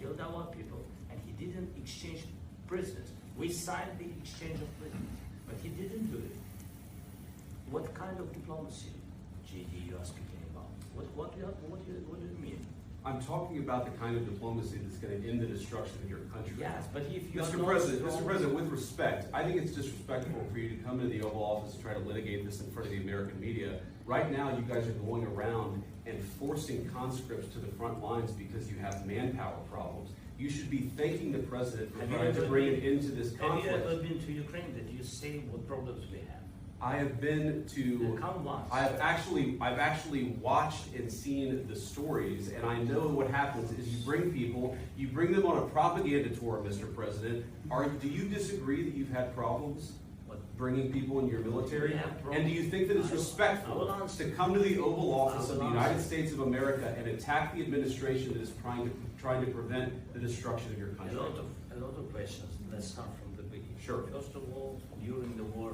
killed our people, and he didn't exchange prisoners. We signed the exchange of prisoners, but he didn't do it. What kind of diplomacy, JD, you are speaking about? What do you mean? I'm talking about the kind of diplomacy that's going to end the destruction of your country. Yes, but if you Mr. President, with respect, I think it's disrespectful for you to come to the Oval Office and try to litigate this in front of the American media. Right now, you guys are going around and forcing conscripts to the front lines because you have manpower problems. You should be thanking the President for trying to bring it into this conflict. Have you ever been to Ukraine? Did you see what problems we have? I have been to. I've actually watched and seen the stories, and I know what happens is you bring them on a propaganda tour, Mr. President. Do you disagree that you've had problems bringing people in your military? And do you think that it's respectful to come to the Oval Office of the United States of America and attack the administration that is trying to prevent the destruction of your country? A lot of questions. Let's start from the beginning. Sure. First of all, during the war,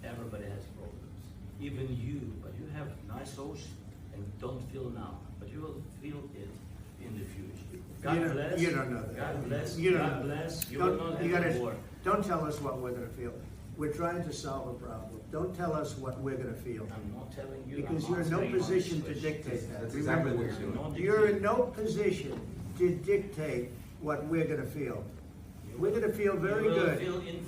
everybody has problems. Even you, but you have nice ocean and don't feel now, but you will feel it in the future. God bless. You don't know that. God bless. You don't God know bless. that. You will not have a war. Don't tell us what we're going to feel. We're trying to solve a problem. Don't tell us what we're going to feel. I'm not telling you. Because I'm you're in no answering position honest to questions. dictate that. That's exactly what you're doing. You're in no position to dictate what we're going to feel. We're going to feel very good.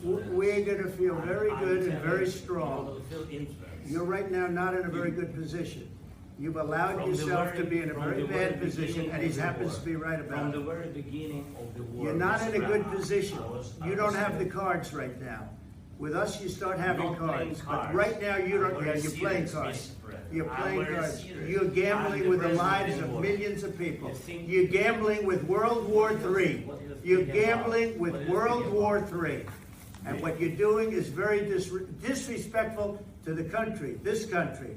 We're going to feel very good and very strong. You will feel influence. You're right now not in a very good position. You've allowed yourself to be in a very bad position, and he happens to be right about it. From the very beginning of the war. You're not in a good position. You don't have the cards right now. With us, you start having cards. But right now, you don't. Yeah, you're playing cards. You're playing cards. You're gambling with the lives of millions of people. You're gambling with World War III. You're gambling with World War III. And what you're doing is very disrespectful to the country, this country.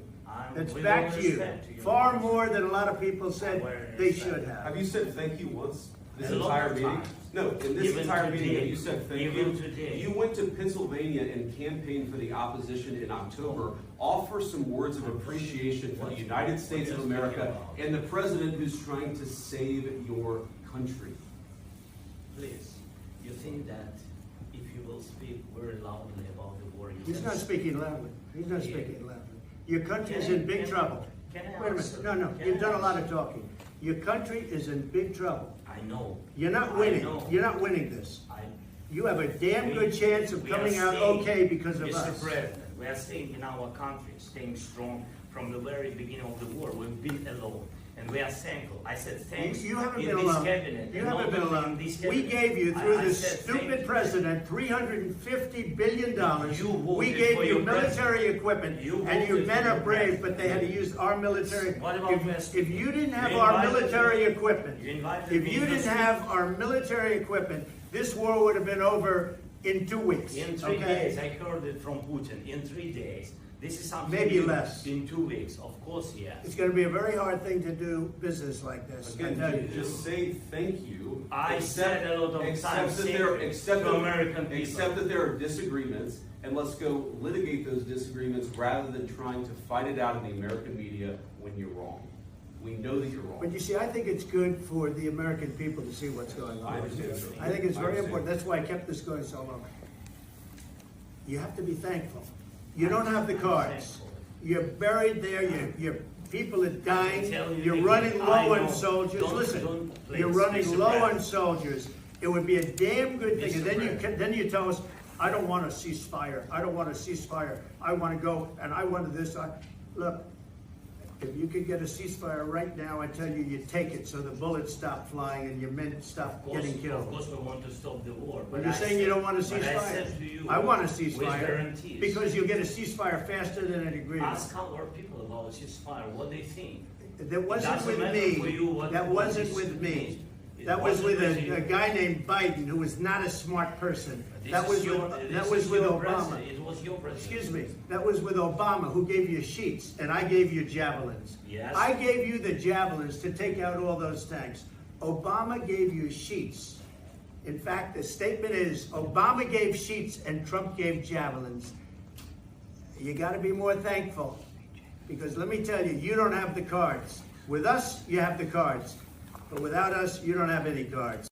That's back to you. Far more than a lot of people said they should have. Have you said thank you once this entire meeting? No, in this entire meeting, have you said thank you? You went to Pennsylvania and campaigned for the opposition in October. Offer some words of appreciation for the United States of America and the president who's trying to save your country. Please, you think that if you will speak very loudly about the war, He's not speaking loudly. He's not speaking loudly. Your country is in big trouble. Wait a minute. No. You've done a lot of talking. Your country is in big trouble. I know. You're not winning. You're not winning this. You have a damn good chance of coming out okay because of us. Mr. President, we are staying in our country, staying strong from the very beginning of the war. We've been alone. And we are thankful. I said thanks. You haven't been alone. You haven't been alone. We gave you, through this stupid president, $350 billion. We gave you military equipment, and your men are brave, but they had to use our military. If you didn't have our military equipment, this war would have been over in 2 weeks. In 3 days. I heard it from Putin. In 3 days. This is something maybe less. In 2 weeks, of course, yes. It's going to be a very hard thing to do business like this. Again, just say thank you. I said a lot of times to American people. Accept that there are disagreements, and let's go litigate those disagreements rather than trying to fight it out in the American media when you're wrong. We know that you're wrong. But you see, I think it's good for the American people to see what's going on. I think it's very important. That's why I kept this going so long. You have to be thankful. You don't have the cards. You're buried there. Your people are dying. You're running low on soldiers. Listen, you're running low on soldiers. It would be a damn good thing. And then you tell us, I don't want a ceasefire. I don't want a ceasefire. I want to go and I want this. Look, if you could get a ceasefire right now, I tell you, you take it so the bullets stop flying and your men stop getting killed. Of course we want to stop the war. But you're saying you don't want a ceasefire? I want a ceasefire because you'll get a ceasefire faster than an agreement. Ask our people about a ceasefire, what they think. That wasn't with me. That wasn't with me. That was with a guy named Biden, who was not a smart person. That was with Obama. It was your president. Excuse me. That was with Obama, who gave you sheets, and I gave you javelins. Yes. I gave you the javelins to take out all those tanks. Obama gave you sheets. In fact, the statement is, Obama gave sheets and Trump gave javelins. You got to be more thankful, because let me tell you, you don't have the cards. With us, you have the cards. But without us, you don't have any cards.